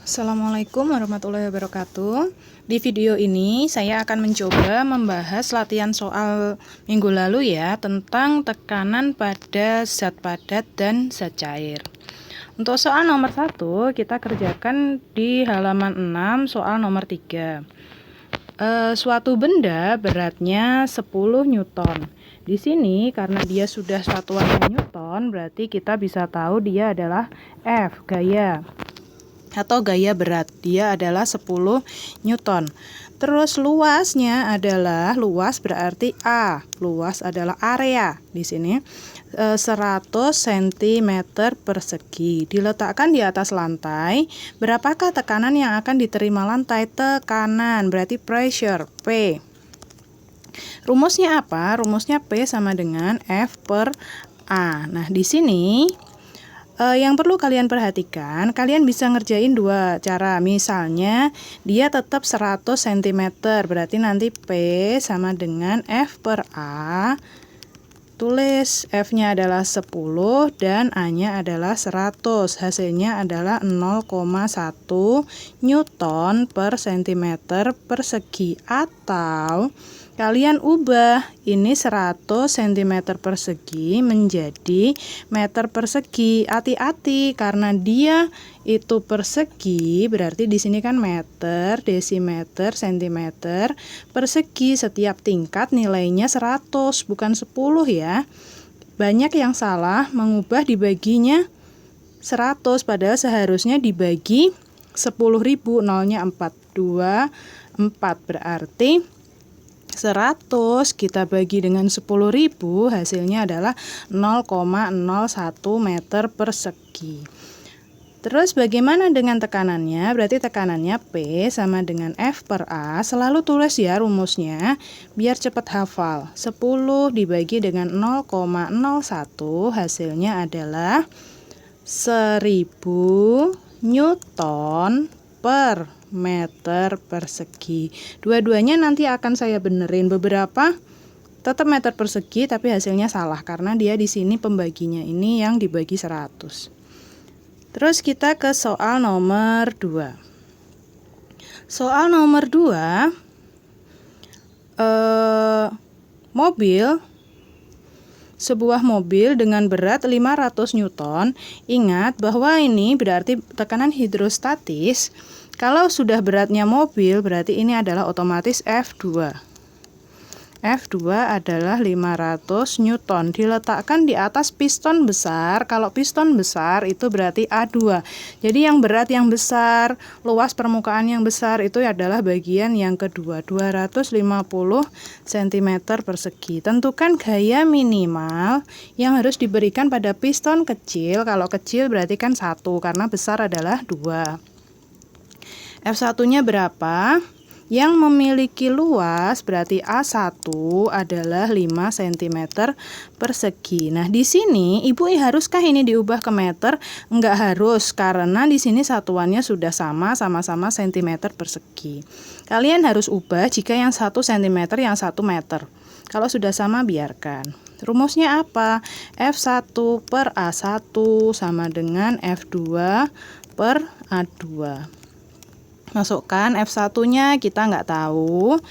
Assalamualaikum warahmatullahi wabarakatuh. Di video ini saya akan mencoba membahas latihan soal minggu lalu ya, tentang tekanan pada zat padat dan zat cair. Untuk soal nomor 1 kita kerjakan di halaman 6 soal nomor 3. Suatu benda beratnya 10 Newton. Di sini karena dia sudah satuannya Newton, berarti kita bisa tahu dia adalah F, gaya atau gaya berat. Dia adalah 10 Newton. Terus luasnya adalah, luas berarti A. Luas adalah area. Di sini 100 cm persegi. Diletakkan di atas lantai. Berapakah tekanan yang akan diterima lantai? Tekanan berarti pressure, P. Rumusnya apa? Rumusnya P sama dengan F per A. Nah, di sini yang perlu kalian perhatikan, kalian bisa ngerjain dua cara. Misalnya, dia tetap 100 cm, berarti nanti P sama dengan F per A. Tulis F-nya adalah 10 dan A-nya adalah 100. Hasilnya adalah 0,1 Newton per cm persegi. Atau kalian ubah ini 100 cm persegi menjadi meter persegi. Hati-hati karena dia itu persegi, berarti di sini kan meter, desimeter, sentimeter, persegi. Setiap tingkat nilainya 100 bukan 10 ya. Banyak yang salah mengubah dibaginya 100 padahal seharusnya dibagi 10.000, nolnya 4, 2, 4 berarti 100 kita bagi dengan 10.000, hasilnya adalah 0,01 meter persegi. Terus bagaimana dengan tekanannya? Berarti tekanannya P sama dengan F per A. Selalu tulis ya rumusnya biar cepat hafal. 10 dibagi dengan 0,01 hasilnya adalah 1000 Newton per meter persegi. Dua-duanya nanti akan saya benerin. Beberapa tetap meter persegi tapi hasilnya salah karena dia di sini pembaginya ini yang dibagi 100. Terus kita ke soal nomor 2. Soal nomor 2, sebuah mobil dengan berat 500 Newton. Ingat bahwa ini berarti tekanan hidrostatis. Kalau sudah beratnya mobil, berarti ini adalah otomatis F2. F2 adalah 500 Newton. Diletakkan di atas piston besar. Kalau piston besar itu berarti A2. Jadi yang berat yang besar, luas permukaan yang besar itu adalah bagian yang kedua, 250 cm persegi. Tentukan gaya minimal yang harus diberikan pada piston kecil. Kalau kecil berarti kan 1 karena besar adalah 2. F1-nya berapa? Yang memiliki luas berarti A1 adalah 5 cm persegi. Nah, di sini Ibu haruskah ini diubah ke meter? Enggak harus karena di sini satuannya sudah sama-sama cm persegi. Kalian harus ubah jika yang 1 cm, yang 1 meter. Kalau sudah sama biarkan. Rumusnya apa? F1 per A1 sama dengan F2 per A2. Masukkan F1-nya kita nggak tahu,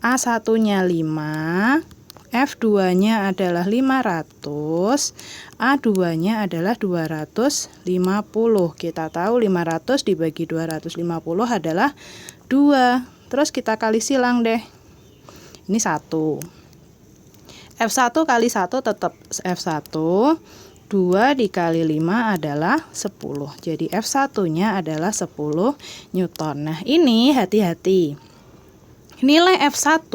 A1-nya 5, F2-nya adalah 500, A2-nya adalah 250. Kita tahu 500 dibagi 250 adalah 2. Terus kita kali silang deh. Ini 1. F1 kali 1 tetap F1. 2 dikali 5 adalah 10. Jadi F1-nya adalah 10 Newton. Nah, ini hati-hati. Nilai F1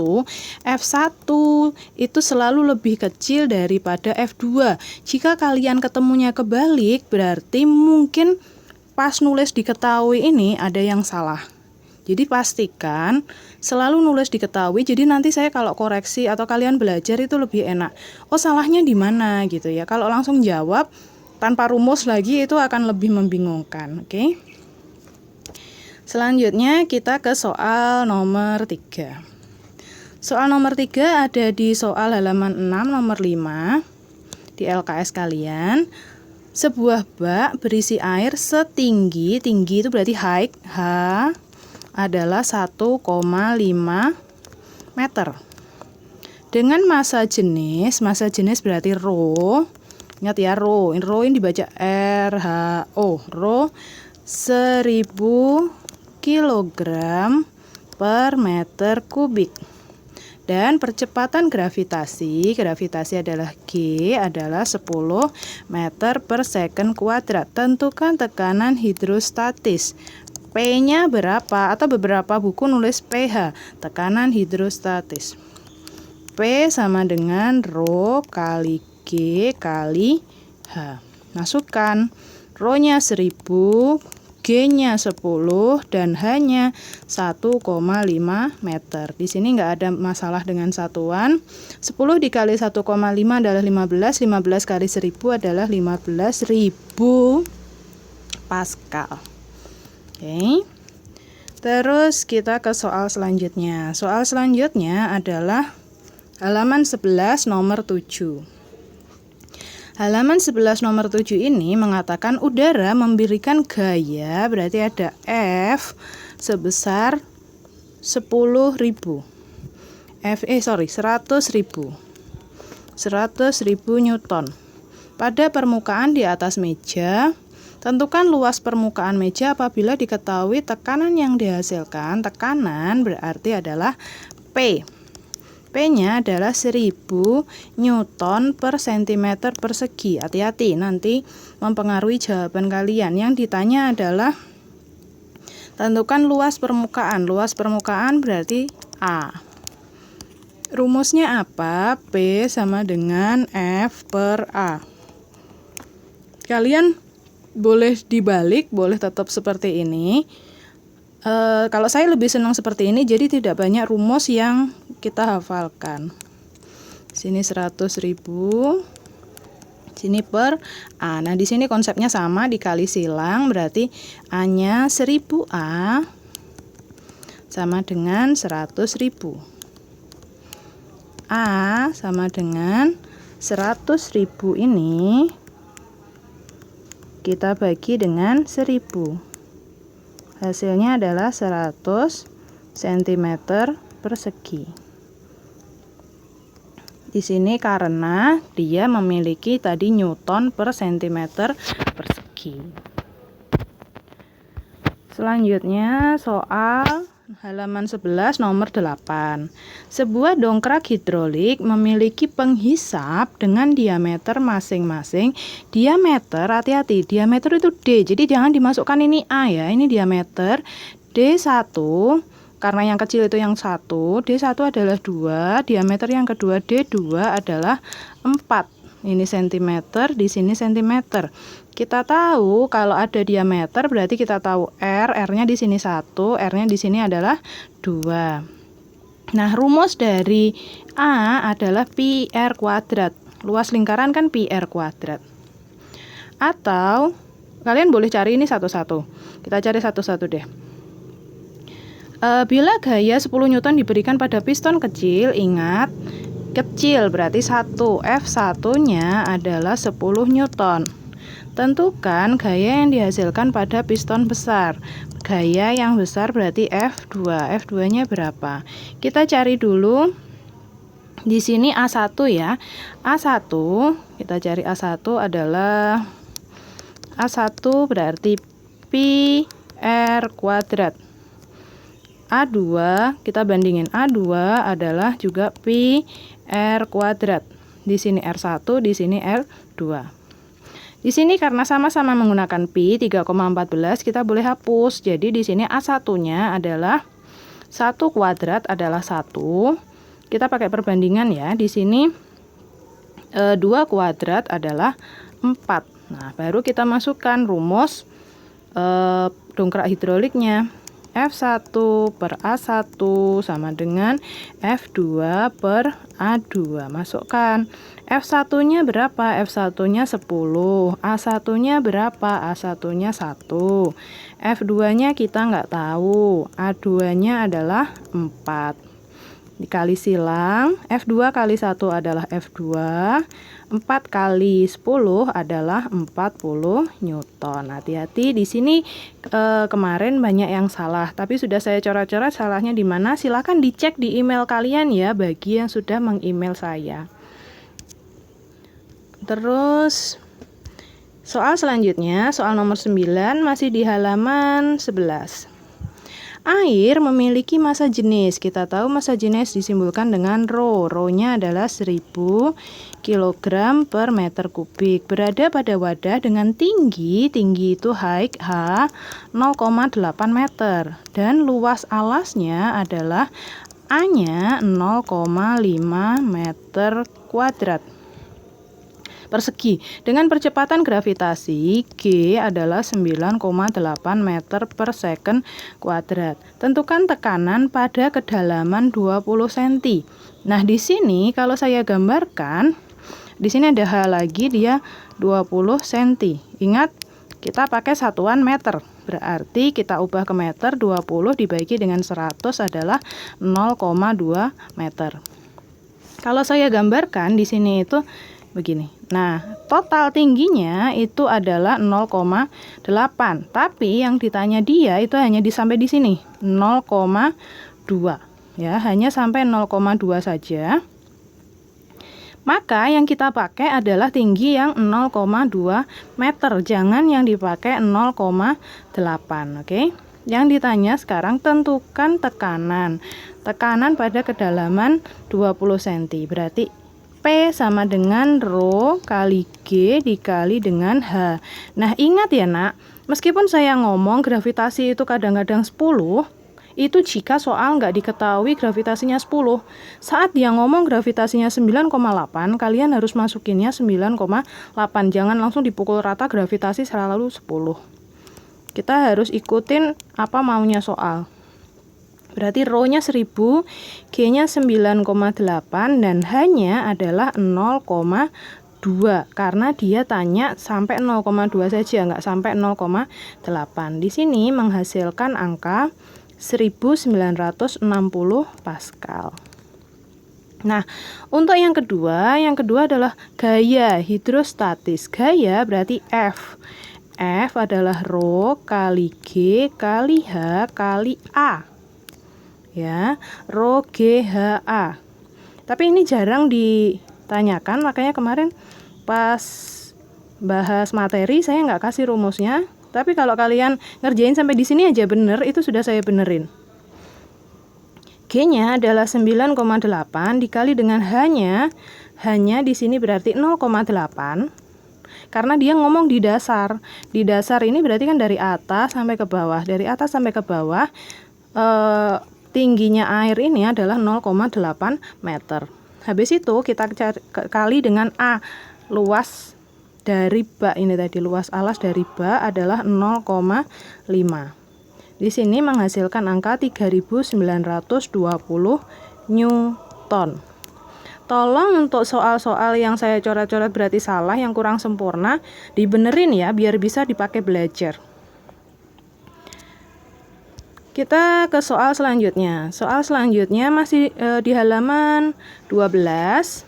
itu selalu lebih kecil daripada F2. Jika kalian ketemunya kebalik, berarti mungkin pas nulis diketahui ini ada yang salah. Jadi pastikan selalu nulis diketahui. Jadi nanti saya kalau koreksi atau kalian belajar itu lebih enak. Oh, salahnya di mana gitu ya. Kalau langsung jawab tanpa rumus lagi itu akan lebih membingungkan. Oke. Selanjutnya kita ke soal nomor 3. Soal nomor 3 ada di soal halaman 6 nomor 5 di LKS kalian. Sebuah bak berisi air setinggi, tinggi itu berarti height, H adalah 1,5 meter. Dengan massa jenis berarti rho. Ingat ya, rho ini dibaca RHO. Rho 1000 kg per meter kubik. Dan percepatan gravitasi adalah G adalah 10 meter per second kuadrat. Tentukan tekanan hidrostatis. P-nya berapa? Atau beberapa buku nulis PH, tekanan hidrostatis. P sama dengan rho kali G kali H. Masukkan. Rho-nya 1000, G-nya 10, dan H-nya 1,5 meter. Di sini nggak ada masalah dengan satuan. 10 dikali 1,5 adalah 15. 15 kali 1000 adalah 15.000 Pascal. Oke. Terus kita ke soal selanjutnya. Soal selanjutnya adalah halaman 11 nomor 7. Halaman 11 nomor 7 ini mengatakan udara memberikan gaya, berarti ada F sebesar 100.000 Newton pada permukaan di atas meja. Tentukan luas permukaan meja apabila diketahui tekanan yang dihasilkan. Tekanan berarti adalah P. P-nya adalah 1000 Newton per cm persegi. Hati-hati, nanti mempengaruhi jawaban kalian. Yang ditanya adalah tentukan luas permukaan. Luas permukaan berarti A. Rumusnya apa? P sama dengan F per A. Kalian boleh dibalik, boleh tetap seperti ini. Kalau saya lebih senang seperti ini, jadi tidak banyak rumus yang kita hafalkan. Sini 100.000, sini per A. Nah, di sini konsepnya sama, dikali silang, berarti A-nya 1000A sama dengan 100.000. A sama dengan 100.000 ini kita bagi dengan 1000. Hasilnya adalah 100 cm persegi. Di sini karena dia memiliki tadi Newton per cm persegi. Selanjutnya soal halaman 11 nomor 8. Sebuah dongkrak hidrolik memiliki penghisap dengan diameter masing-masing. Diameter, hati-hati, diameter itu D. Jadi jangan dimasukkan ini A ya. Ini diameter D1. Karena yang kecil itu yang 1, D1 adalah 2, diameter yang kedua D2 adalah 4. Ini cm, di sini cm. Kita tahu kalau ada diameter berarti kita tahu R-nya di sini 1, R-nya di sini adalah 2. Nah, rumus dari A adalah pi R kuadrat. Luas lingkaran kan pi R kuadrat. Atau kalian boleh cari ini satu-satu. Kita cari satu-satu deh. Bila gaya 10 Newton diberikan pada piston kecil, ingat kecil berarti 1, F1-nya adalah 10 Newton. Tentukan gaya yang dihasilkan pada piston besar. Gaya yang besar berarti F2. F2-nya berapa? Kita cari dulu. Di sini A1 ya. A1, kita cari A1 adalah A1 berarti pi R kuadrat. A2, kita bandingin A2 adalah juga pi R kuadrat. Di sini R1, di sini R2. Di sini karena sama-sama menggunakan pi 3,14 kita boleh hapus. Jadi di sini A1-nya adalah 1 kuadrat adalah 1. Kita pakai perbandingan ya. Di sini 2 kuadrat adalah 4. Nah, baru kita masukkan rumus dongkrak hidroliknya. F1 per A1 sama dengan F2 per A2. Masukkan. F1-nya berapa? F1-nya 10. A1-nya berapa? A1-nya 1. F2-nya kita nggak tahu. A2-nya adalah 4. dikali silang, F2 kali 1 adalah F2, 4 kali 10 adalah 40 Newton. Hati-hati di sini kemarin banyak yang salah, tapi sudah saya coret-coret salahnya di mana. Silahkan dicek di email kalian ya bagi yang sudah meng-email saya. Terus soal selanjutnya, soal nomor 9 masih di halaman 11. Air memiliki massa jenis. Kita tahu massa jenis disimbolkan dengan rho. Rho-nya adalah 1000 kg per meter kubik. Berada pada wadah dengan tinggi itu height H 0,8 meter. Dan luas alasnya adalah A-nya 0,5 meter kuadrat persegi. Dengan percepatan gravitasi G adalah 9,8 meter per second kuadrat. Tentukan tekanan pada kedalaman 20 cm. Nah, di sini kalau saya gambarkan, di sini ada H lagi, dia 20 cm. Ingat, kita pakai satuan meter. Berarti kita ubah ke meter, 20 dibagi dengan 100 adalah 0,2 meter. Kalau saya gambarkan di sini itu begini. Nah, total tingginya itu adalah 0,8. Tapi yang ditanya dia itu hanya sampai di sini, 0,2. Ya, hanya sampai 0,2 saja. Maka yang kita pakai adalah tinggi yang 0,2 meter. Jangan yang dipakai 0,8, oke? Yang ditanya sekarang tentukan tekanan. Tekanan pada kedalaman 20 cm. Berarti P sama dengan rho kali G dikali dengan H. Nah, ingat ya nak, meskipun saya ngomong gravitasi itu kadang-kadang 10, itu jika soal nggak diketahui gravitasinya 10. Saat dia ngomong gravitasinya 9,8, kalian harus masukinnya 9,8. Jangan langsung dipukul rata gravitasi selalu 10. Kita harus ikutin apa maunya soal. Berarti rho-nya 1000, G-nya 9,8, dan H-nya adalah 0,2. Karena dia tanya sampai 0,2 saja, nggak sampai 0,8. Di sini menghasilkan angka 1960 Pascal. Nah, untuk yang kedua adalah gaya hidrostatis. Gaya berarti F. F adalah rho kali G kali H kali A. Ya, rho GHA. Tapi ini jarang ditanyakan, makanya kemarin pas bahas materi saya nggak kasih rumusnya. Tapi kalau kalian ngerjain sampai di sini aja bener, itu sudah saya benerin. G-nya adalah 9,8 dikali dengan H-nya. H-nya di sini berarti 0,8. Karena dia ngomong di dasar. Di dasar ini berarti kan dari atas sampai ke bawah. Dari atas sampai ke bawah tingginya air ini adalah 0,8 meter. Habis itu kita kali dengan A, luas dari bak ini tadi, luas alas dari bak adalah 0,5. Di sini menghasilkan angka 3920 Newton. Tolong untuk soal-soal yang saya coret-coret berarti salah, yang kurang sempurna, dibenerin ya biar bisa dipakai belajar. Kita ke soal selanjutnya. Soal selanjutnya masih di halaman 12.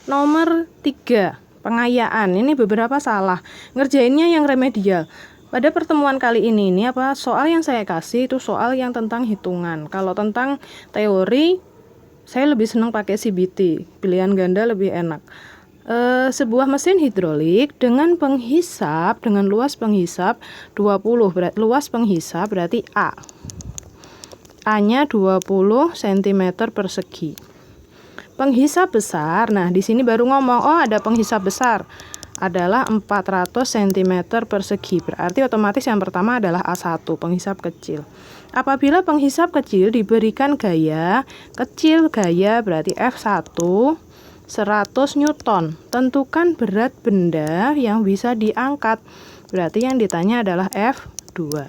Nomor 3, pengayaan. Ini beberapa salah. Ngerjainnya yang remedial. Pada pertemuan kali ini soal yang saya kasih itu soal yang tentang hitungan. Kalau tentang teori, saya lebih senang pakai CBT. Pilihan ganda lebih enak. Sebuah mesin hidrolik dengan penghisap, dengan luas penghisap 20, luas penghisap berarti A. A-nya 20 cm persegi. Penghisap besar, nah di sini baru ngomong, oh ada penghisap besar, adalah 400 cm persegi. Berarti otomatis yang pertama adalah A1, penghisap kecil. Apabila penghisap kecil diberikan gaya kecil, gaya berarti F1 100 Newton. Tentukan berat benda yang bisa diangkat. Berarti yang ditanya adalah F2.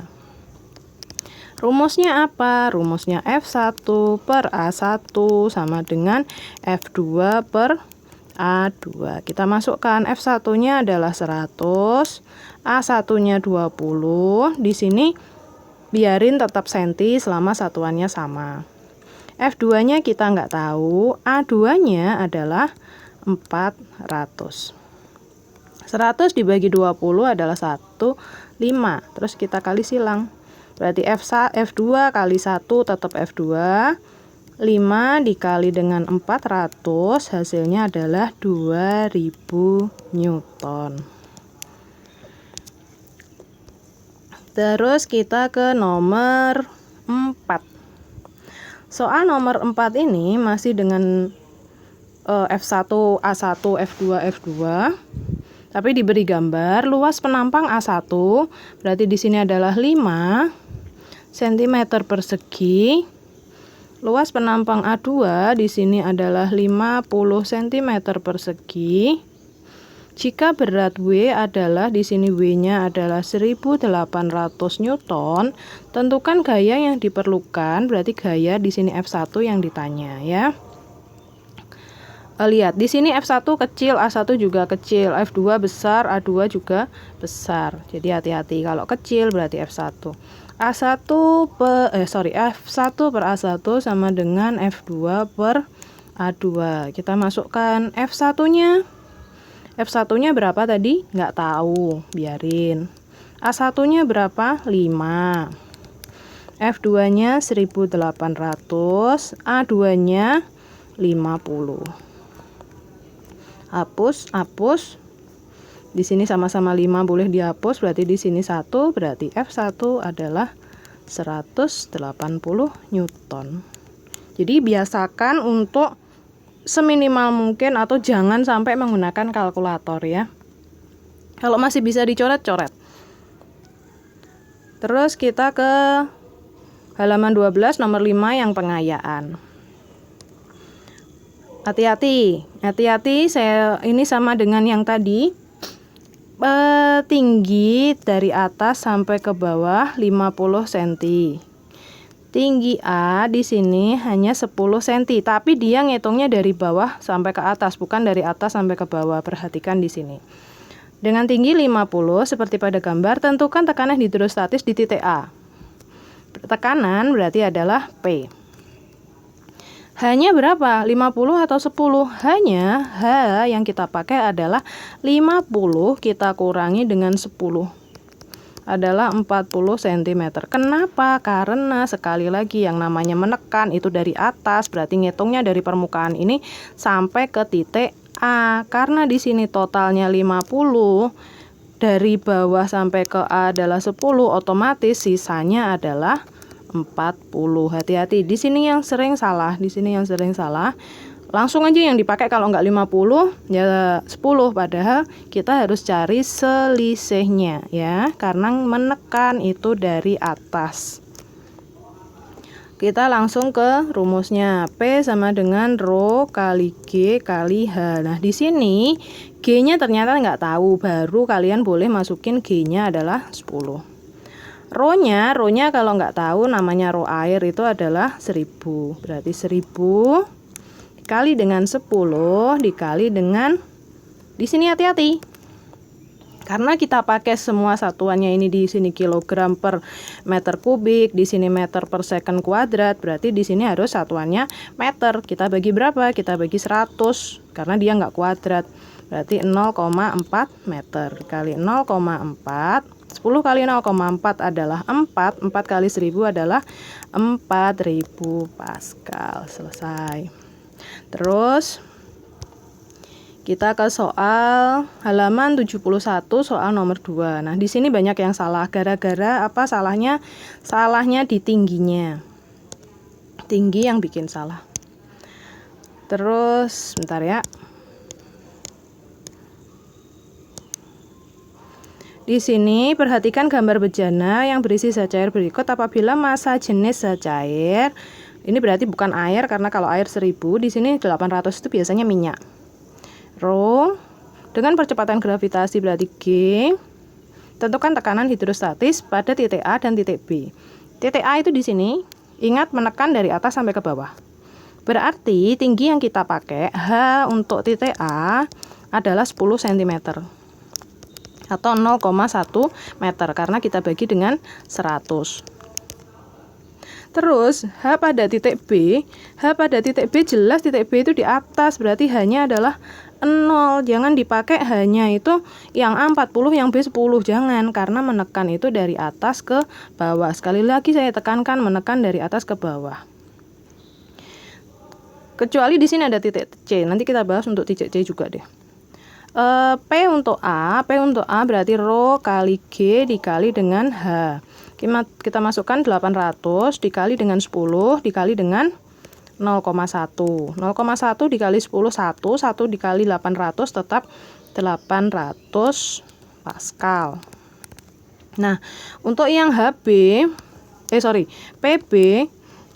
Rumusnya apa? Rumusnya F1 per A1 sama dengan F2 per A2. Kita masukkan F1-nya adalah 100, A1-nya 20. Di sini biarin tetap senti selama satuannya sama. F2-nya kita nggak tahu, A2-nya adalah 400. 100 dibagi 20 adalah 1, 5. Terus kita kali silang. Berarti F2 kali 1 tetap F2. 5 dikali dengan 400 hasilnya adalah 2000 Newton. Terus kita ke nomor 4. Soal nomor 4 ini masih dengan F1, A1, F2, F2. Tapi diberi gambar luas penampang A1, berarti di sini adalah 5 cm persegi. Luas penampang A2 di sini adalah 50 cm persegi. Jika berat W adalah di sini W-nya adalah 1800 Newton, tentukan gaya yang diperlukan, berarti gaya di sini F1 yang ditanya ya. Lihat, di sini F1 kecil, A1 juga kecil, F2 besar, A2 juga besar. Jadi hati-hati, kalau kecil berarti F1. F1 per A1 sama dengan F2 per A2. Kita masukkan F1-nya. F1-nya berapa tadi? Nggak tahu, biarin. A1-nya berapa? 5. F2-nya 1800, A2-nya 50. Hapus. Di sini sama-sama 5 boleh dihapus, berarti di sini 1, berarti F1 adalah 180 Newton. Jadi biasakan untuk seminimal mungkin atau jangan sampai menggunakan kalkulator ya. Kalau masih bisa dicoret-coret. Terus kita ke halaman 12 nomor 5 yang pengayaan. Hati-hati, saya ini sama dengan yang tadi. Tinggi dari atas sampai ke bawah 50 cm. Tinggi A di sini hanya 10 cm, tapi dia ngitungnya dari bawah sampai ke atas, bukan dari atas sampai ke bawah. Perhatikan di sini. Dengan tinggi 50 seperti pada gambar, tentukan tekanan hidrostatis di titik A. Tekanan berarti adalah P. H-nya berapa? 50 atau 10? H-nya, H yang kita pakai adalah 50 kita kurangi dengan 10. Adalah 40 cm. Kenapa? Karena sekali lagi yang namanya menekan itu dari atas, berarti ngitungnya dari permukaan ini sampai ke titik A. Karena di sini totalnya 50, dari bawah sampai ke A adalah 10, otomatis sisanya adalah 40. Hati-hati, di sini yang sering salah, Langsung aja yang dipakai kalau nggak 50 ya 10, padahal kita harus cari selisihnya ya, karena menekan itu dari atas. Kita langsung ke rumusnya. P sama dengan rho kali G kali H. Nah, di sini G-nya ternyata nggak tahu, baru kalian boleh masukin G-nya adalah 10. Rho-nya kalau nggak tahu namanya rho air itu adalah 1000. Berarti 1000 dikali dengan 10 dikali dengan, di sini hati-hati karena kita pakai semua satuannya ini, di sini kilogram per meter kubik, di sini meter per second kuadrat, berarti di sini harus satuannya meter. Kita bagi berapa? Kita bagi 100 karena dia nggak kuadrat, berarti 0,4 meter kali 0,4. 10 kali 0,4 adalah 4 kali 1000 adalah 4000 Pascal. Selesai. Terus kita ke soal halaman 71, soal nomor 2. Nah, di sini banyak yang salah. Gara-gara apa salahnya? Salahnya di tingginya. Tinggi yang bikin salah. Terus bentar ya. Di sini perhatikan gambar bejana yang berisi zat cair berikut apabila massa jenis zat cair. Ini berarti bukan air, karena kalau air 1000, di sini 800 itu biasanya minyak. Rho dengan percepatan gravitasi berarti G. Tentukan tekanan hidrostatis pada titik A dan titik B. Titik A itu di sini, ingat menekan dari atas sampai ke bawah. Berarti tinggi yang kita pakai H untuk titik A adalah 10 cm atau 0,1 meter karena kita bagi dengan 100. Terus H pada titik B, jelas titik B itu di atas, berarti H-nya adalah 0. Jangan dipakai H-nya itu yang A 40, yang B 10, jangan, karena menekan itu dari atas ke bawah. Sekali lagi saya tekankan, menekan dari atas ke bawah. Kecuali di sini ada titik C, nanti kita bahas untuk titik C juga deh. P untuk A berarti rho kali G dikali dengan H. Kita masukkan 800 dikali dengan 10 dikali dengan 0,1. 0,1 dikali 10 1 dikali 800 tetap 800 Pascal. Nah, untuk yang PB,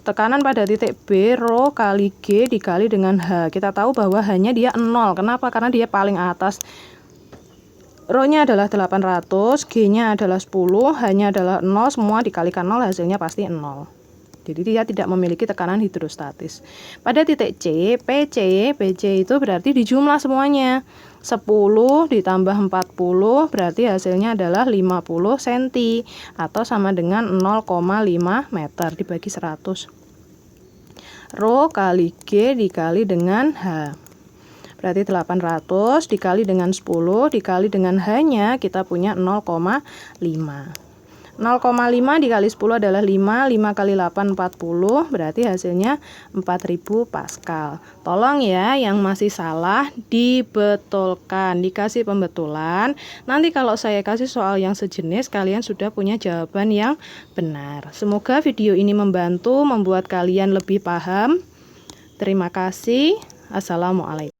tekanan pada titik B, rho kali G dikali dengan H. Kita tahu bahwa H-nya dia 0. Kenapa? Karena dia paling atas. Rho-nya adalah 800, G-nya adalah 10, H-nya adalah 0, semua dikalikan 0, hasilnya pasti 0. Jadi dia tidak memiliki tekanan hidrostatis. Pada titik C, PC itu berarti dijumlah semuanya. 10 ditambah 40 berarti hasilnya adalah 50 cm atau sama dengan 0,5 meter dibagi 100. Rho kali G dikali dengan H. Berarti 800 dikali dengan 10 dikali dengan H-nya kita punya 0,5. 0,5 dikali 10 adalah 5, 5 kali 8 40, berarti hasilnya 4000 Pascal. Tolong ya yang masih salah dibetulkan, dikasih pembetulan. Nanti kalau saya kasih soal yang sejenis, kalian sudah punya jawaban yang benar. Semoga video ini membantu membuat kalian lebih paham. Terima kasih. Assalamualaikum.